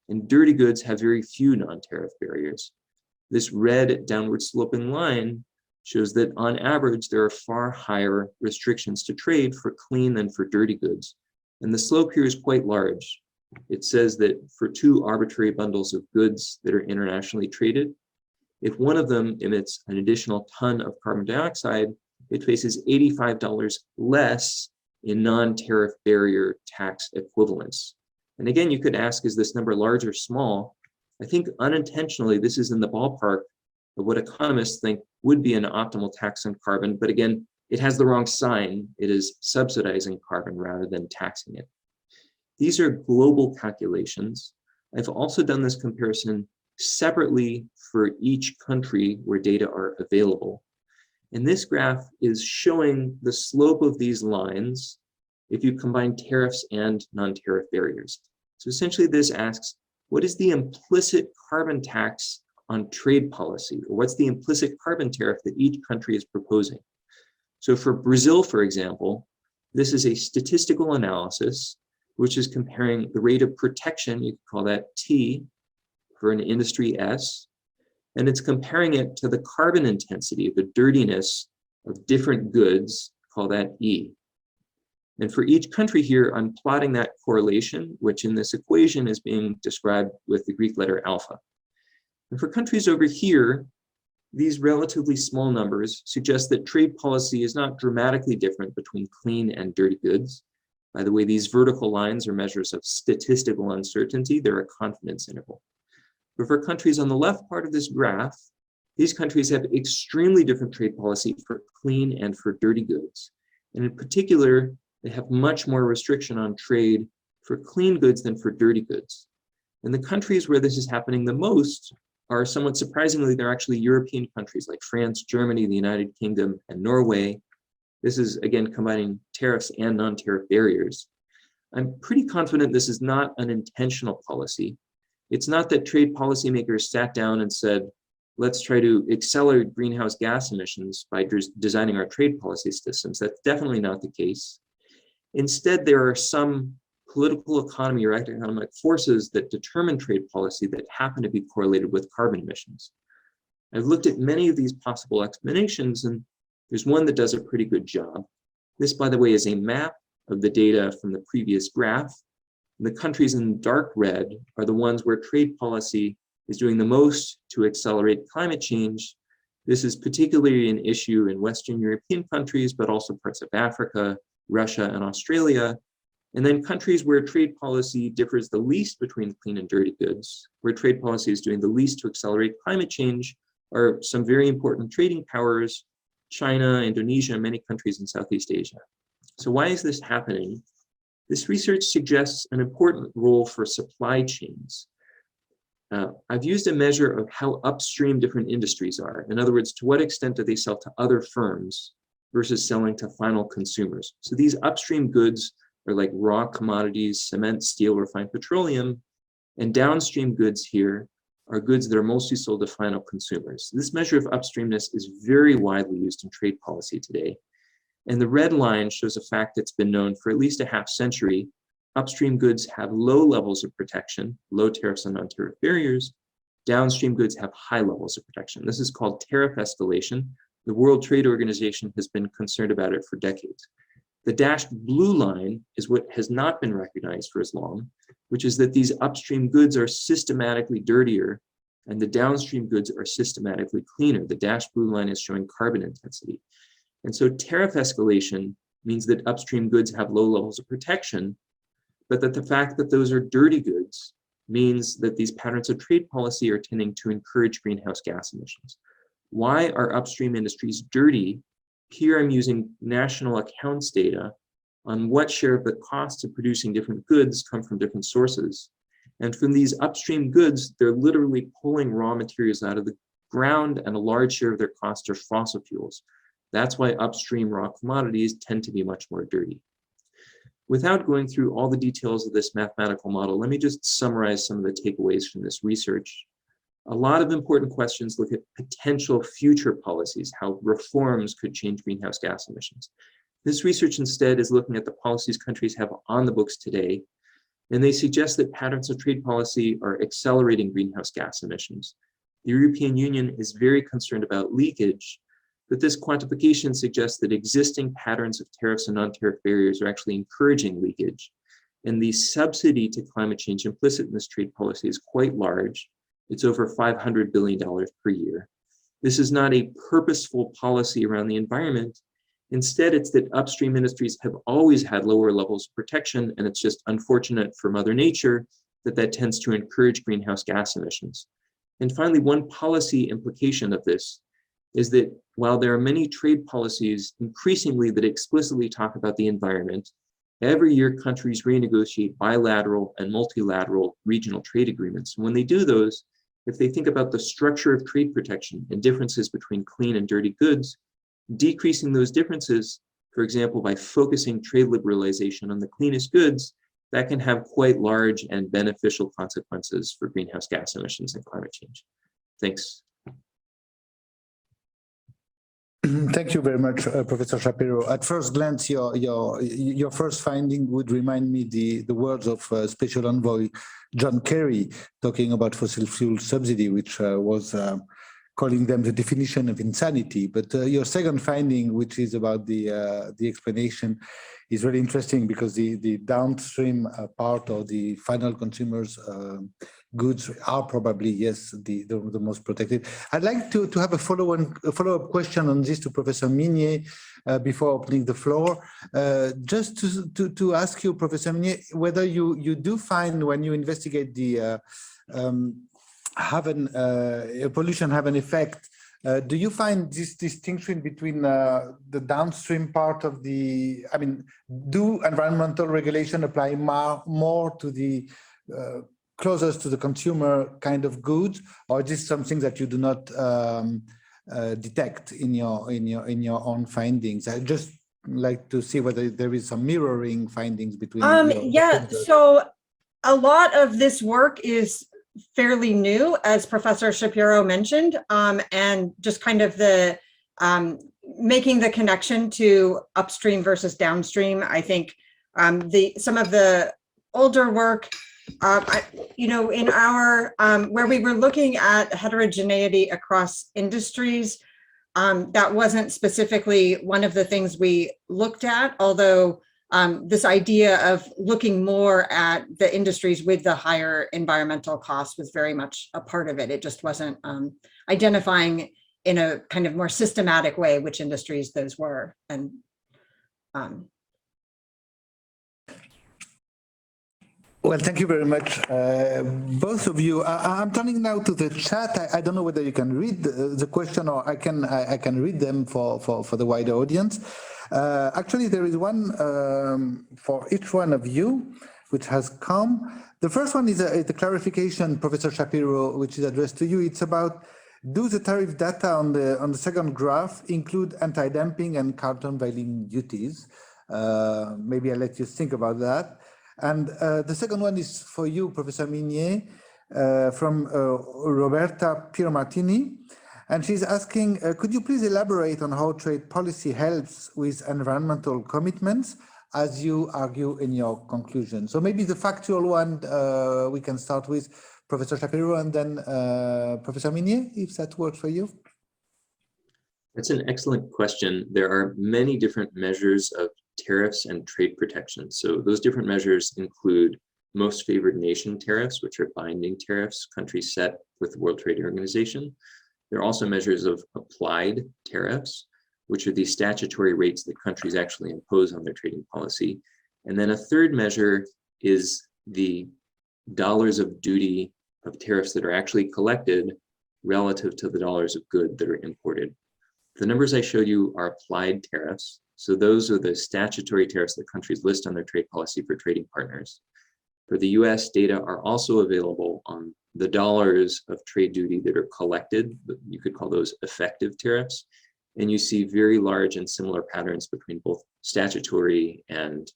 and dirty goods have very few non-tariff barriers. This red downward sloping line shows that on average, there are far higher restrictions to trade for clean than for dirty goods. And the slope here is quite large. It says that for two arbitrary bundles of goods that are internationally traded, if one of them emits an additional ton of carbon dioxide, it faces $85 less in non-tariff barrier tax equivalents. And again, you could ask, is this number large or small? I think unintentionally, this is in the ballpark of what economists think would be an optimal tax on carbon. But again, it has the wrong sign. It is subsidizing carbon rather than taxing it. These are global calculations. I've also done this comparison separately for each country where data are available. And this graph is showing the slope of these lines if you combine tariffs and non-tariff barriers. So essentially this asks, what is the implicit carbon tax on trade policy? Or what's the implicit carbon tariff that each country is proposing? So for Brazil, for example, this is a statistical analysis which is comparing the rate of protection, you could call that T, for an industry S, and it's comparing it to the carbon intensity, the dirtiness of different goods, call that E. And for each country here, I'm plotting that correlation, which in this equation is being described with the Greek letter alpha. And for countries over here, these relatively small numbers suggest that trade policy is not dramatically different between clean and dirty goods. By the way, these vertical lines are measures of statistical uncertainty. They're a confidence interval. But for countries on the left part of this graph, these countries have extremely different trade policy for clean and for dirty goods. And in particular, they have much more restriction on trade for clean goods than for dirty goods. And the countries where this is happening the most are, somewhat surprisingly, they're actually European countries like France, Germany, the United Kingdom, and Norway. This is, again, combining tariffs and non-tariff barriers. I'm pretty confident this is not an intentional policy. It's not that trade policymakers sat down and said, let's try to accelerate greenhouse gas emissions by designing our trade policy systems. That's definitely not the case. Instead, there are some political economy or economic forces that determine trade policy that happen to be correlated with carbon emissions. I've looked at many of these possible explanations, and there's one that does a pretty good job, This, by the way, is a map of the data from the previous graph. The countries in dark red are the ones where trade policy is doing the most to accelerate climate change. This is particularly an issue in Western European countries, but also parts of Africa, Russia, and Australia. And then countries where trade policy differs the least between clean and dirty goods, where trade policy is doing the least to accelerate climate change, are some very important trading powers: China, Indonesia, and many countries in Southeast Asia. So why is this happening? This research suggests an important role for supply chains. I've used a measure of how upstream different industries are. In other words, to what extent do they sell to other firms versus selling to final consumers? So these upstream goods are like raw commodities, cement, steel, refined petroleum, and downstream goods here are goods that are mostly sold to final consumers. This measure of upstreamness is very widely used in trade policy today. And the red line shows a fact that's been known for at least a half century. Upstream goods have low levels of protection, low tariffs and non-tariff barriers. Downstream goods have high levels of protection. This is called tariff escalation. The World Trade Organization has been concerned about it for decades. The dashed blue line is what has not been recognized for as long, which is that these upstream goods are systematically dirtier and the downstream goods are systematically cleaner. The dashed blue line is showing carbon intensity. And so tariff escalation means that upstream goods have low levels of protection, but that the fact that those are dirty goods means that these patterns of trade policy are tending to encourage greenhouse gas emissions. Why are upstream industries dirty? Here I'm using national accounts data on what share of the cost of producing different goods come from different sources. And from these upstream goods, they're literally pulling raw materials out of the ground, and a large share of their costs are fossil fuels. That's why upstream raw commodities tend to be much more dirty. Without going through all the details of this mathematical model, let me just summarize some of the takeaways from this research. A lot of important questions look at potential future policies, how reforms could change greenhouse gas emissions. This research instead is looking at the policies countries have on the books today, and they suggest that patterns of trade policy are accelerating greenhouse gas emissions. The European Union is very concerned about leakage, but this quantification suggests that existing patterns of tariffs and non-tariff barriers are actually encouraging leakage. And the subsidy to climate change implicit in this trade policy is quite large. It's over $500 billion per year. This is not a purposeful policy around the environment. Instead, it's that upstream industries have always had lower levels of protection, and it's just unfortunate for Mother Nature that that tends to encourage greenhouse gas emissions. And finally, one policy implication of this is that while there are many trade policies increasingly that explicitly talk about the environment, every year countries renegotiate bilateral and multilateral regional trade agreements. And when they do those, if they think about the structure of trade protection and differences between clean and dirty goods, decreasing those differences, for example, by focusing trade liberalization on the cleanest goods, that can have quite large and beneficial consequences for greenhouse gas emissions and climate change. Thanks. Thank you very much, Professor Shapiro. At first glance, your first finding would remind me the words of Special Envoy John Kerry talking about fossil fuel subsidy, which was calling them the definition of insanity. But your second finding, which is about the explanation, is really interesting because the downstream part of the final consumers' goods are probably, yes, the most protected. I'd like to have a follow-up question on this to Professor Minie before opening the floor. Just to ask you, Professor Minie, whether you do find when you investigate the pollution have an effect, do you find this distinction between the downstream part of the, do environmental regulation apply more to the closest to the consumer kind of goods, or is this something that you do not detect in your own findings? I just like to see whether there is some mirroring findings between. Yeah, so a lot of this work is fairly new, as Professor Shapiro mentioned, and just kind of the making the connection to upstream versus downstream. I think some of the older work, in our where we were looking at heterogeneity across industries, that wasn't specifically one of the things we looked at, although this idea of looking more at the industries with the higher environmental costs was very much a part of it. It just wasn't identifying in a kind of more systematic way which industries those were. And well, thank you very much, both of you. I'm turning now to the chat. I don't know whether you can read the question, or I can read them for the wider audience. Actually, there is one for each one of you, which has come. The first one is a clarification, Professor Shapiro, which is addressed to you. It's about, do the tariff data on the second graph include anti-dumping and countervailing duties? Maybe I'll let you think about that. And the second one is for you, Professor Minie, from Roberta Piermartini. And she's asking, could you please elaborate on how trade policy helps with environmental commitments, as you argue in your conclusion? So maybe the factual one we can start with Professor Shapiro, and then Professor Minie, if that works for you. That's an excellent question. There are many different measures of tariffs and trade protection. So those different measures include most favored nation tariffs, which are binding tariffs countries set with the World Trade Organization. There are also measures of applied tariffs, which are the statutory rates that countries actually impose on their trading policy. And then a third measure is the dollars of duty of tariffs that are actually collected relative to the dollars of good that are imported. The numbers I showed you are applied tariffs. So those are the statutory tariffs that countries list on their trade policy for trading partners. For the US, data are also available on the dollars of trade duty that are collected. You could call those effective tariffs. And you see very large and similar patterns between both statutory and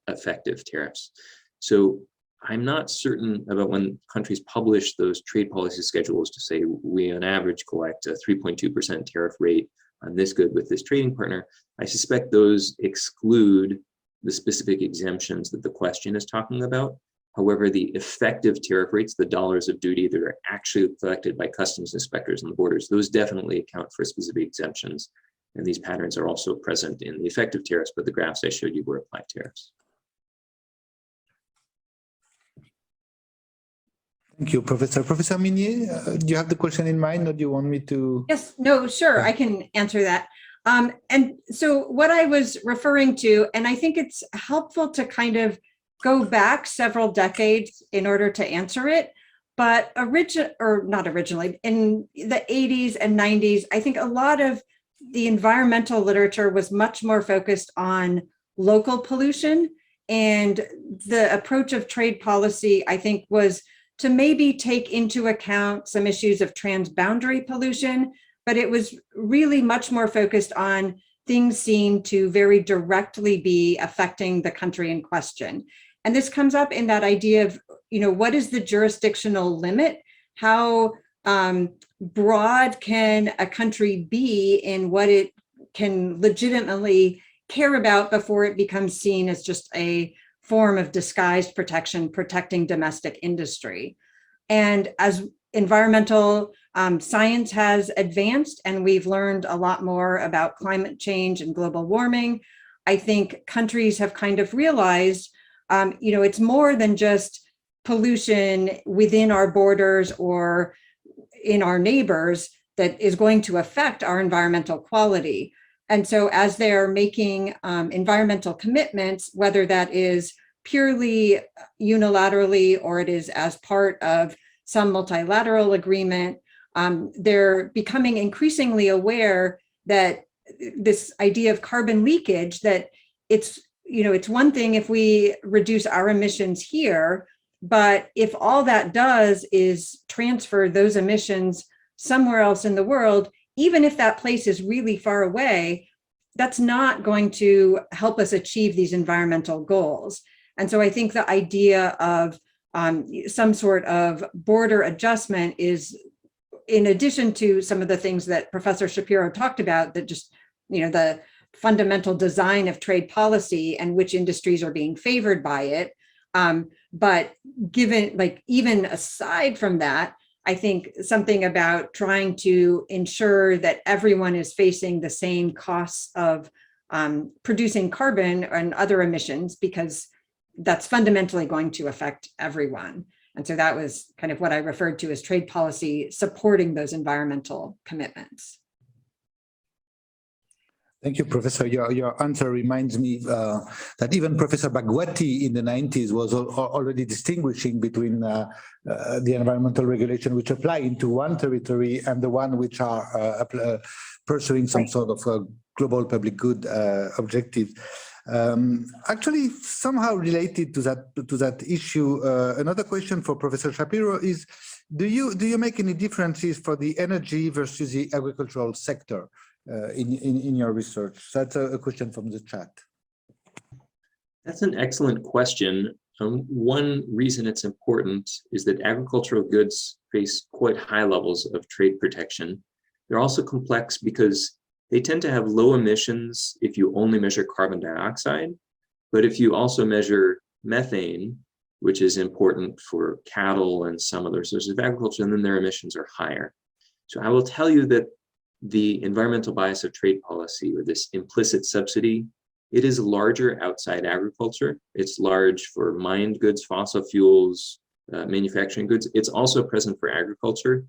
effective tariffs. So I'm not certain about when countries publish those trade policy schedules to say we on average collect a 3.2% tariff rate on this good with this trading partner. I suspect those exclude the specific exemptions that the question is talking about. However, the effective tariff rates, the dollars of duty that are actually collected by customs inspectors on the borders, those definitely account for specific exemptions. And these patterns are also present in the effective tariffs, but the graphs I showed you were applied tariffs. Thank you, Professor. Professor Minie, do you have the question in mind, or do you want me to? yes, no, sure, I can answer that. And so what I was referring to, and I think it's helpful to kind of go back several decades in order to answer it, but not originally, in the 80s and 90s, I think a lot of the environmental literature was much more focused on local pollution, and the approach of trade policy, I think, was to maybe take into account some issues of transboundary pollution, but it was really much more focused on things seen to very directly be affecting the country in question. And this comes up in that idea of, what is the jurisdictional limit? How broad can a country be in what it can legitimately care about before it becomes seen as just a form of disguised protection, protecting domestic industry? And as environmental science has advanced and we've learned a lot more about climate change and global warming, I think countries have kind of realized, it's more than just pollution within our borders or in our neighbors that is going to affect our environmental quality. And so as they're making environmental commitments, whether that is purely unilaterally or it is as part of some multilateral agreement, they're becoming increasingly aware that this idea of carbon leakage, that it's one thing if we reduce our emissions here, but if all that does is transfer those emissions somewhere else in the world, even if that place is really far away, that's not going to help us achieve these environmental goals. And so I think the idea of some sort of border adjustment is, in addition to some of the things that Professor Shapiro talked about, that just, the fundamental design of trade policy and which industries are being favored by it. But given, even aside from that, I think something about trying to ensure that everyone is facing the same costs of producing carbon and other emissions, because that's fundamentally going to affect everyone. And so that was kind of what I referred to as trade policy supporting those environmental commitments. Thank you, Professor. Your answer reminds me that even Professor Bhagwati in the 90s was already distinguishing between the environmental regulation which apply into one territory and the one which are pursuing some sort of global public good objective. Actually, somehow related to that issue, another question for Professor Shapiro is: do you make any differences for the energy versus the agricultural sector in your research? That's a question from the chat. That's an excellent question. One reason it's important is that agricultural goods face quite high levels of trade protection. They're also complex because they tend to have low emissions if you only measure carbon dioxide, but if you also measure methane, which is important for cattle and some other sources of agriculture, and then their emissions are higher. So I will tell you that the environmental bias of trade policy, or this implicit subsidy, it is larger outside agriculture. It's large for mined goods, fossil fuels, manufacturing goods. It's also present for agriculture,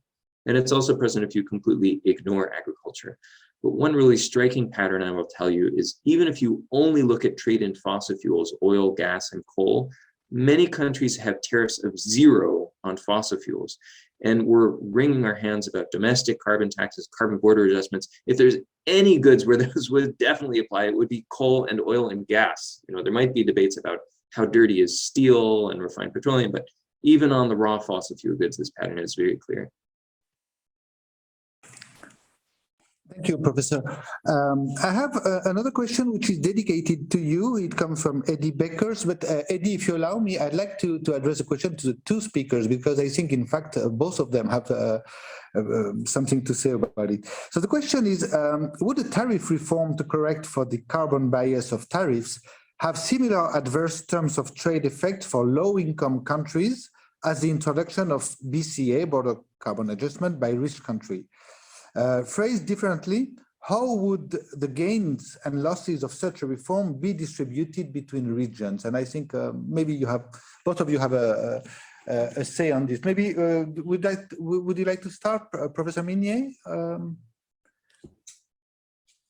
and it's also present if you completely ignore agriculture. But one really striking pattern I will tell you is, even if you only look at trade in fossil fuels, oil, gas, and coal, many countries have tariffs of 0 on fossil fuels. And we're wringing our hands about domestic carbon taxes, carbon border adjustments. If there's any goods where those would definitely apply, it would be coal and oil and gas. You know, there might be debates about how dirty is steel and refined petroleum, but even on the raw fossil fuel goods, this pattern is very clear. Thank you, Professor. I have another question which is dedicated to you. It comes from Eddie Beckers, but Eddie, if you allow me, I'd like to address a question to the two speakers, because I think, in fact, both of them have something to say about it. So the question is, would a tariff reform to correct for the carbon bias of tariffs have similar adverse terms of trade effect for low-income countries as the introduction of BCA, border carbon adjustment, by rich country? Phrased differently, how would the gains and losses of such a reform be distributed between regions? And I think maybe both of you have a say on this. Maybe would you like to start, Professor Minie?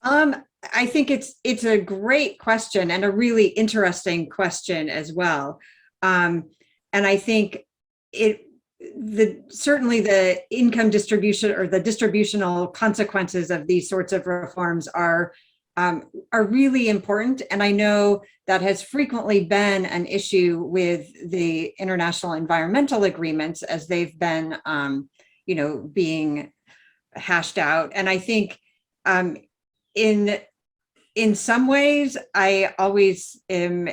I think it's a great question and a really interesting question as well. And I think certainly the income distribution or the distributional consequences of these sorts of reforms are really important. And I know that has frequently been an issue with the international environmental agreements as they've been, being hashed out. And I think in some ways, I always am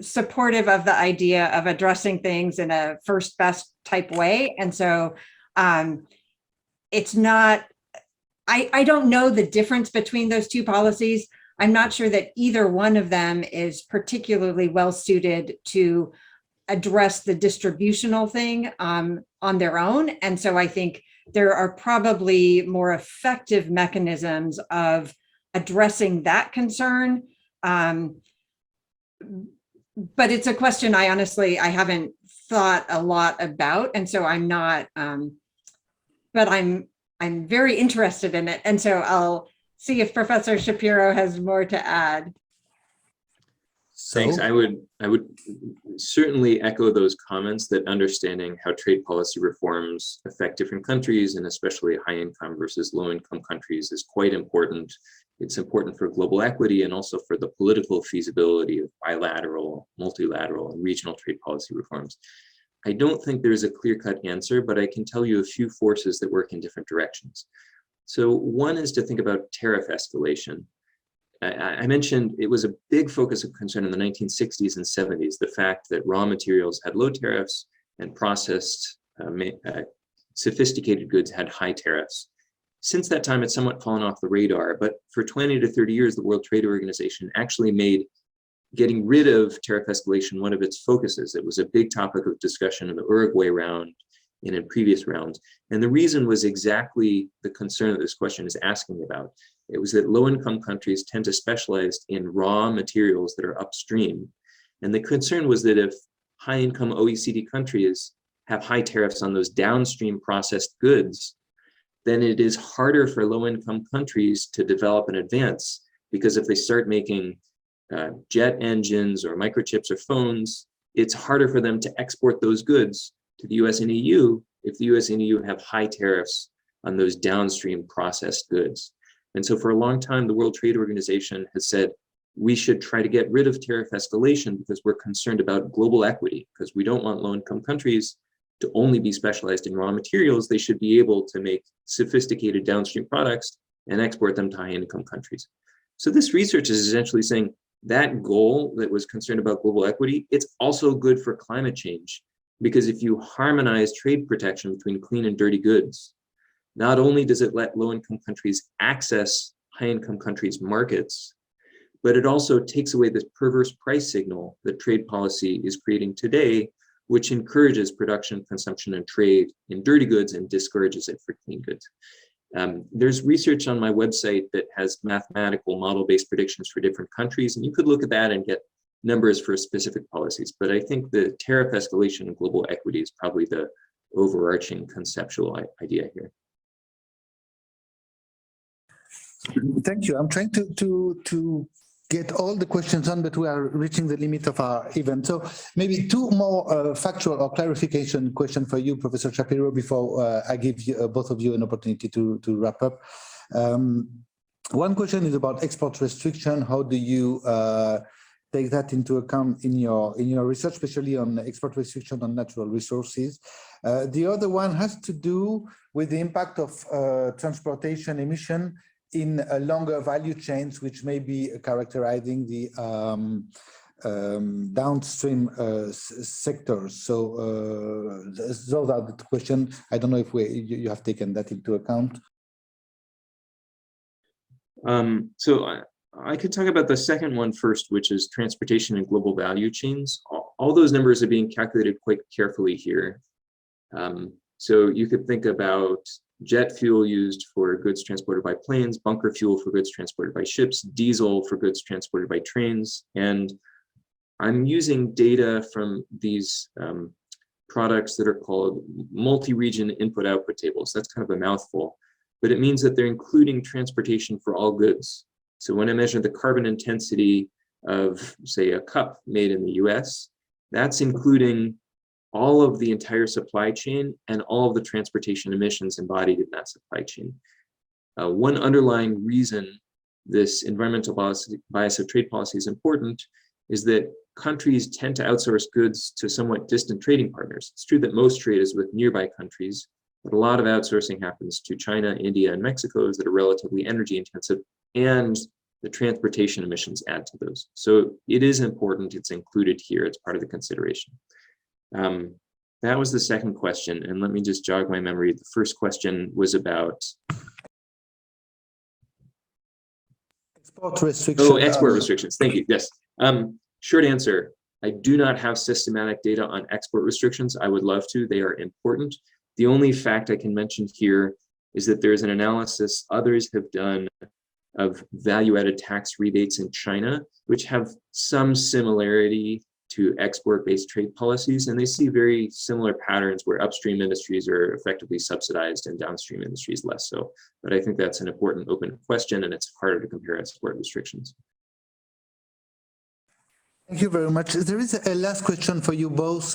supportive of the idea of addressing things in a first best type way. And so it's not, I don't know the difference between those two policies. I'm not sure that either one of them is particularly well suited to address the distributional thing on their own. And so I think there are probably more effective mechanisms of addressing that concern. But it's a question I haven't thought a lot about. And so I'm not, but I'm very interested in it. And so I'll see if Professor Shapiro has more to add. Thanks. I would certainly echo those comments that understanding how trade policy reforms affect different countries, and especially high income versus low income countries, is quite important. It's important for global equity and also for the political feasibility of bilateral, multilateral, and regional trade policy reforms. I don't think there's a clear-cut answer, but I can tell you a few forces that work in different directions. So one is to think about tariff escalation. I mentioned it was a big focus of concern in the 1960s and 70s, the fact that raw materials had low tariffs and processed sophisticated goods had high tariffs. Since that time, it's somewhat fallen off the radar, but for 20 to 30 years, the World Trade Organization actually made getting rid of tariff escalation one of its focuses. It was a big topic of discussion in the Uruguay round in previous rounds. And the reason was exactly the concern that this question is asking about. It was that low-income countries tend to specialize in raw materials that are upstream. And the concern was that if high-income OECD countries have high tariffs on those downstream processed goods, then it is harder for low-income countries to develop and advance, because if they start making jet engines or microchips or phones, it's harder for them to export those goods to the US and EU if the US and EU have high tariffs on those downstream processed goods. And so for a long time, the World Trade Organization has said, we should try to get rid of tariff escalation because we're concerned about global equity, because we don't want low-income countries to only be specialized in raw materials. They should be able to make sophisticated downstream products and export them to high-income countries. So this research is essentially saying that goal that was concerned about global equity, it's also good for climate change, because if you harmonize trade protection between clean and dirty goods, not only does it let low-income countries access high-income countries' markets, but it also takes away this perverse price signal that trade policy is creating today, which encourages production, consumption, and trade in dirty goods and discourages it for clean goods. There's research on my website that has mathematical model-based predictions for different countries, and you could look at that and get numbers for specific policies. But I think the tariff escalation and global equity is probably the overarching conceptual idea here. Thank you. I'm trying to get all the questions on, but we are reaching the limit of our event. So maybe two more factual or clarification question for you, Professor Shapiro, before I give you, both of you an opportunity to wrap up. One question is about export restriction. How do you take that into account in your research, especially on export restriction on natural resources? The other one has to do with the impact of transportation emission in longer value chains, which may be characterizing the downstream sectors. So those are the questions. I don't know if you have taken that into account. So I could talk about the second one first, which is transportation and global value chains. All those numbers are being calculated quite carefully here. So you could think about jet fuel used for goods transported by planes, bunker fuel for goods transported by ships, diesel for goods transported by trains. And I'm using data from these products that are called multi-region input-output tables. That's kind of a mouthful, but it means that they're including transportation for all goods. So when I measure the carbon intensity of, say, a cup made in the US, that's including all of the entire supply chain and all of the transportation emissions embodied in that supply chain. One underlying reason this environmental bias of trade policy is important is that countries tend to outsource goods to somewhat distant trading partners. It's true that most trade is with nearby countries, but a lot of outsourcing happens to China, India, and Mexico that are relatively energy intensive, and the transportation emissions add to those. So it is important, it's included here, it's part of the consideration. That was the second question, and let me just jog my memory. The first question was about export restrictions. Oh, export restrictions. Thank you. Yes. Short answer: I do not have systematic data on export restrictions. I would love to. They are important. The only fact I can mention here is that there is an analysis others have done of value-added tax rebates in China, which have some similarity to export-based trade policies, and they see very similar patterns where upstream industries are effectively subsidized and downstream industries less so. But I think that's an important open question, and it's harder to compare export restrictions. Thank you very much. There is a last question for you both,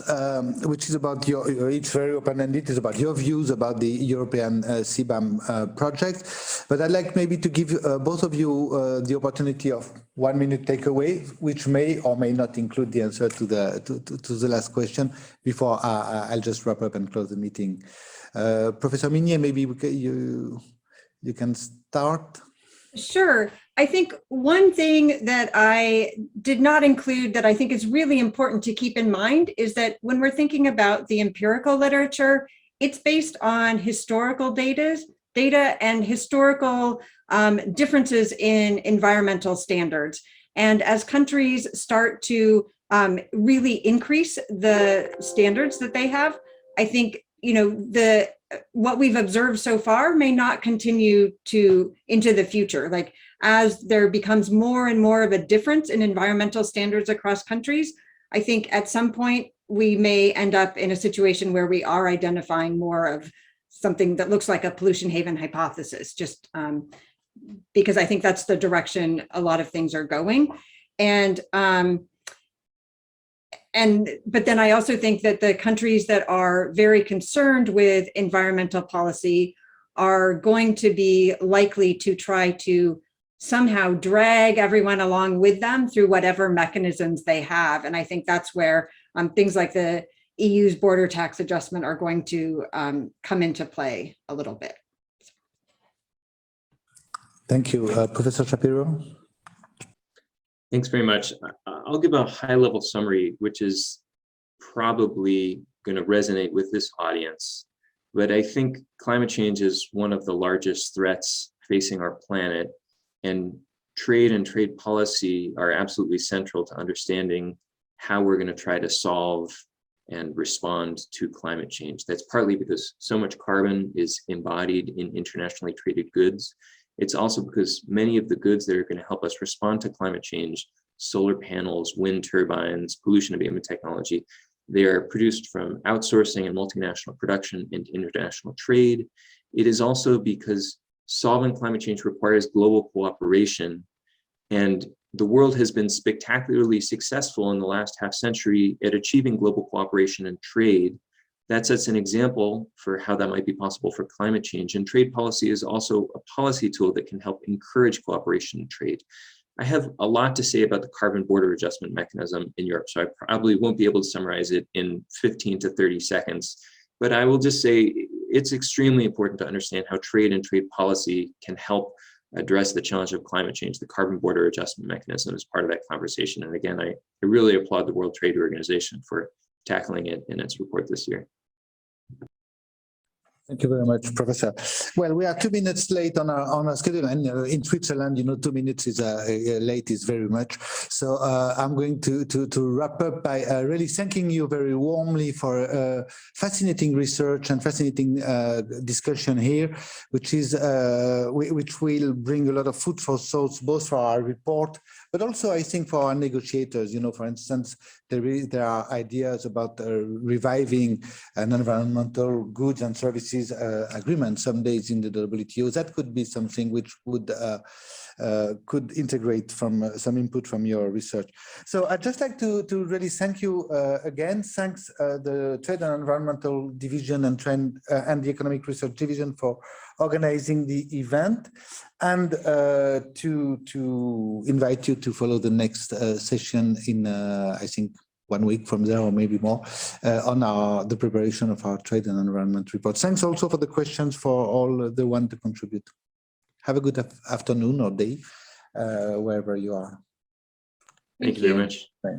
which is about it's very open-ended, it's about your views about the European CBAM project. But I'd like maybe to give both of you the opportunity of 1 minute takeaway, which may or may not include the answer to the last question before I'll just wrap up and close the meeting. Professor Minie, maybe you can start. Sure. I think one thing that I did not include that I think is really important to keep in mind is that when we're thinking about the empirical literature, it's based on historical data and historical differences in environmental standards. And as countries start to really increase the standards that they have, I think what we've observed so far may not continue into the future. Like, as there becomes more and more of a difference in environmental standards across countries, I think at some point we may end up in a situation where we are identifying more of something that looks like a pollution haven hypothesis, just because I think that's the direction a lot of things are going. But then I also think that the countries that are very concerned with environmental policy are going to be likely to try to somehow drag everyone along with them through whatever mechanisms they have. And I think that's where things like the EU's border tax adjustment are going to come into play a little bit. Thank you. Professor Shapiro? Thanks very much. I'll give a high-level summary, which is probably going to resonate with this audience. But I think climate change is one of the largest threats facing our planet, and trade policy are absolutely central to understanding how we're going to try to solve and respond to climate change. That's partly because so much carbon is embodied in internationally traded goods. It's also because many of the goods that are going to help us respond to climate change, solar panels, wind turbines, pollution abatement technology, they are produced from outsourcing and multinational production into international trade. It is also because solving climate change requires global cooperation. And the world has been spectacularly successful in the last half century at achieving global cooperation and trade. That sets an example for how that might be possible for climate change. And trade policy is also a policy tool that can help encourage cooperation and trade. I have a lot to say about the carbon border adjustment mechanism in Europe, so I probably won't be able to summarize it in 15 to 30 seconds. But I will just say it's extremely important to understand how trade and trade policy can help address the challenge of climate change. The carbon border adjustment mechanism is part of that conversation. And again, I really applaud the World Trade Organization for tackling it in its report this year. Thank you very much, Professor. Well, we are 2 minutes late on our schedule, and in Switzerland, 2 minutes is late is very much. So I'm going to wrap up by really thanking you very warmly for fascinating research and fascinating discussion here, which will bring a lot of food for thought, both for our report, but also I think for our negotiators. For instance, there are ideas about reviving an environmental goods and services agreement some days in the WTO. That could be something which would could integrate from some input from your research. So I'd just like to really thank you again. Thanks the Trade and Environmental Division and the Economic Research Division for organizing the event, and to invite you to follow the next session in I think 1 week from there or maybe more on the preparation of our trade and environment report. Thanks also for the questions for all the one to contribute. Have a good afternoon or day wherever you are. Thank you very much. Bye.